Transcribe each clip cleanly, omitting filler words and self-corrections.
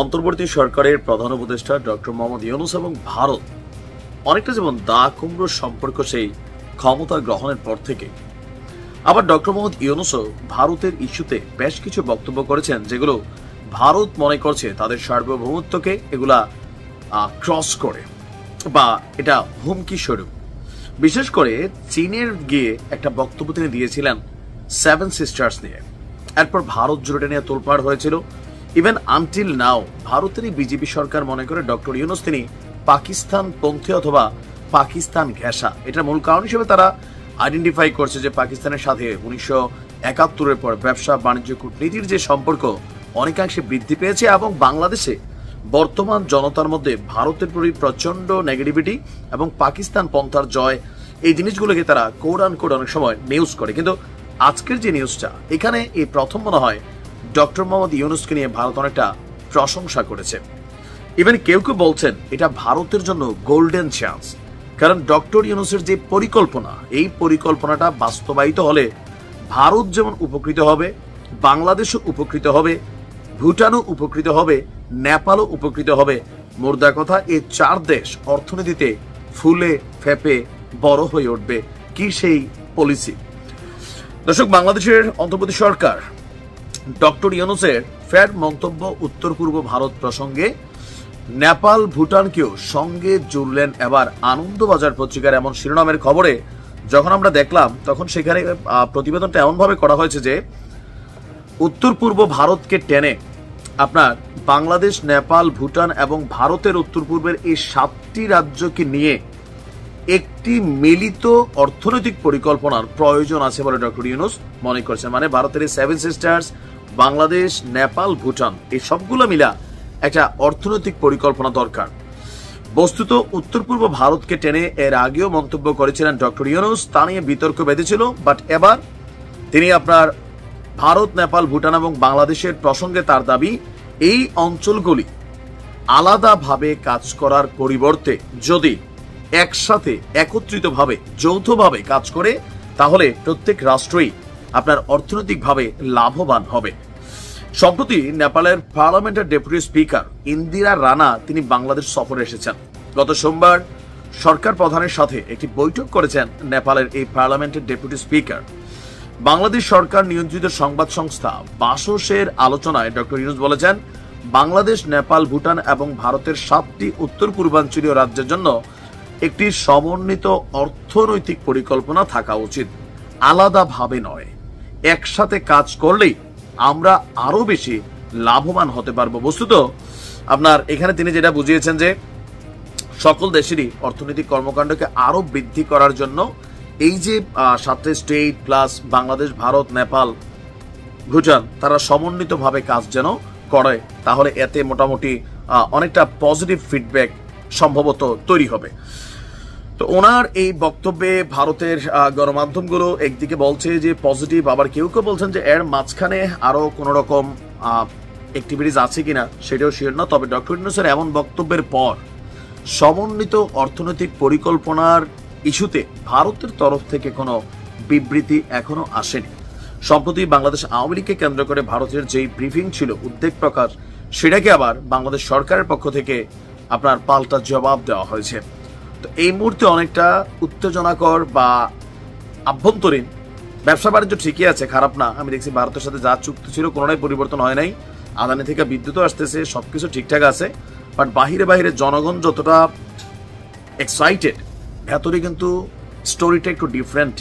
অন্তর্বর্তী সরকারের প্রধান উপদেষ্টা ডক্টর মোহাম্মদ ইউনূস এবং ভারত অনেকটা যেমন দা কুমড়োর সম্পর্ক সেই ক্ষমতা গ্রহণের পর থেকে। আবার ডক্টর মোহাম্মদ ইউনূসও ভারতের ইস্যুতে বেশ কিছু বক্তব্য করেছেন, যেগুলো ভারত মনে করছে তাদের সার্বভৌমত্বকে এগুলা ক্রস করে বা এটা হুমকি স্বরূপ। বিশেষ করে চীনের গিয়ে একটা বক্তব্য তিনি দিয়েছিলেন 7 সিস্টার্স নিয়ে। এরপর ভারত জুড়ে নিয়ে তোলপাড় হয়েছিল। ইভেন আনটিল নাও ভারতেরই বিজেপি সরকার মনে করে ডক্টর ইউনূস তিনি পাকিস্তান পন্থী অথবা পাকিস্তান ঘেঁষা। এটার মূল কারণ হিসেবে তারা আইডেন্টিফাই করছে যে পাকিস্তানের সাথে 1971-এর পর ব্যবসা বাণিজ্য কূটনীতির যে সম্পর্ক অনেকাংশে বৃদ্ধি পেয়েছে এবং বাংলাদেশে বর্তমান জনতার মধ্যে ভারতের প্রতি প্রচন্ড নেগেটিভিটি এবং পাকিস্তান পন্থার জয়, এই জিনিসগুলোকে তারা কোড আনকোড অনেক সময় নিউজ করে। কিন্তু আজকের যে নিউজটা এখানে এই প্রথম মনে হয় ডক্টর মোহাম্মদ ইউনূসকে নিয়ে ভারত অনেকটা প্রশংসা করেছে। ইভেন কেউ কেউ বলছেন এটা ভারতের জন্য গোল্ডেন চান্স, কারণ ডক্টর ইউনূসের যে পরিকল্পনা, এই পরিকল্পনাটা বাস্তবায়িত হলে ভারত যেমন উপকৃত হবে, বাংলাদেশও উপকৃত হবে, ভুটানও উপকৃত হবে, নেপালও উপকৃত হবে। মোদ্দা কথা এই 4 দেশ অর্থনীতিতে ফুলে ফেপে বড় হয়ে উঠবে। কি সেই পলিসি! দর্শক, বাংলাদেশের অন্তর্বর্তী সরকার ডক্টর ইউনূসের ফের মন্তব্য উত্তর পূর্ব ভারত প্রসঙ্গে নেপাল ভুটানকেও সঙ্গে জুড়লেন এবার আনন্দবাজার পত্রিকার এমন শিরোনামের খবরে। যখন আমরা দেখলাম তখন সেখানে প্রতিবেদনটা এমন ভাবে করা হয়েছে যে উত্তর পূর্ব ভারতকে টেনে আপনার বাংলাদেশ, নেপাল, ভুটান এবং ভারতের উত্তর পূর্বের এই 7টি রাজ্যকে নিয়ে একটি মিলিত অর্থনৈতিক পরিকল্পনার প্রয়োজন আছে বলে ডক্টর ইউনূস মনে করছেন। মানে ভারতের এই 7 সিস্টার্স, বাংলাদেশ, নেপাল, ভুটান এই সবগুলো মিলা একটা অর্থনৈতিক পরিকল্পনা দরকার। বস্তুত উত্তর পূর্ব ভারতকে টেনে এর আগেও মন্তব্য করেছিলেন ডক্টর ইউনূস, তা নিয়ে বিতর্ক বেঁধেছিল। বাট এবার তিনি আপনার ভারত, নেপাল, ভুটান এবং বাংলাদেশের প্রসঙ্গে তার দাবি এই অঞ্চলগুলি আলাদাভাবে কাজ করার পরিবর্তে যদি একসাথে একত্রিতভাবে যৌথভাবে কাজ করে তাহলে প্রত্যেক রাষ্ট্রই আপনার অর্থনৈতিকভাবে লাভবান হবে। সম্প্রতি নেপালের পার্লামেন্টের ডেপুটি স্পিকার ইন্দিরা রানা তিনি বাংলাদেশ সফরে এসেছেন। গত সোমবার সরকার প্রধানের সাথে একটি বৈঠক করেছেন নেপালের এই পার্লামেন্টের ডেপুটি স্পিকার। বাংলাদেশ সরকার নিয়ন্ত্রিত সংবাদ সংস্থা বাসসের আলোচনায় ডক্টর ইউনূস বলেছেন, বাংলাদেশ, নেপাল, ভুটান এবং ভারতের 7টি উত্তর পূর্বাঞ্চলীয় রাজ্যের জন্য একটি সমন্বিত অর্থনৈতিক পরিকল্পনা থাকা উচিত, আলাদাভাবে নয়। একসাথে কাজ করলেই আমরা আরো বেশি লাভবান হতে পারবো। বস্তুত আপনার এখানে তিনি যেটা বুঝিয়েছেন যে সকল দেশেরই অর্থনৈতিক কর্মকাণ্ডকে আরো বৃদ্ধি করার জন্য এই যে 7টা স্টেট প্লাস বাংলাদেশ, ভারত, নেপাল, ভুটান তারা সমন্বিতভাবে কাজ যেন করে, তাহলে এতে মোটামুটি অনেকটা পজিটিভ ফিডব্যাক সম্ভবত তৈরি হবে। তো ওনার এই বক্তব্যে ভারতের গণমাধ্যমগুলো একদিকে বলছে যে পজিটিভ, আবার কেউ কেউ বলছেন যে এর মাঝখানে আরো কোন রকম অ্যাক্টিভিটিস আছে কিনা সেটাও শিওর না। তবে ডক্টর ইউনূসের এমন বক্তব্যের পর সমন্বিত অর্থনৈতিক পরিকল্পনার ইস্যুতে ভারতের তরফ থেকে কোনো বিবৃতি এখনো আসেনি। সম্প্রতি বাংলাদেশ আওয়ামী লীগকে কেন্দ্র করে ভারতের যেই ব্রিফিং ছিল উদ্বেগ প্রকাশ, সেটাকে আবার বাংলাদেশ সরকারের পক্ষ থেকে আপনার পাল্টা জবাব দেওয়া হয়েছে। তো এই মুহূর্তে অনেকটা উত্তেজনাকর বা আভ্যন্তরীণ ব্যবসা বাণিজ্য ঠিকই আছে, খারাপ না। আমি দেখছি ভারতের সাথে যা চুক্তি ছিল কোনোটাই পরিবর্তন হয় নাই, আদানি থেকে বিদ্যুৎও আসতেছে, সবকিছু ঠিকঠাক আছে। বাট বাহিরে বাহিরে জনগণ যতটা এক্সাইটেড, ভেতরে কিন্তু স্টোরিটা একটু ডিফারেন্ট।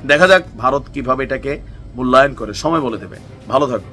দেখা যাক ভারত কিভাবে এটাকে মূল্যায়ন করে, সময় বলে দেবে। ভালো থাকো।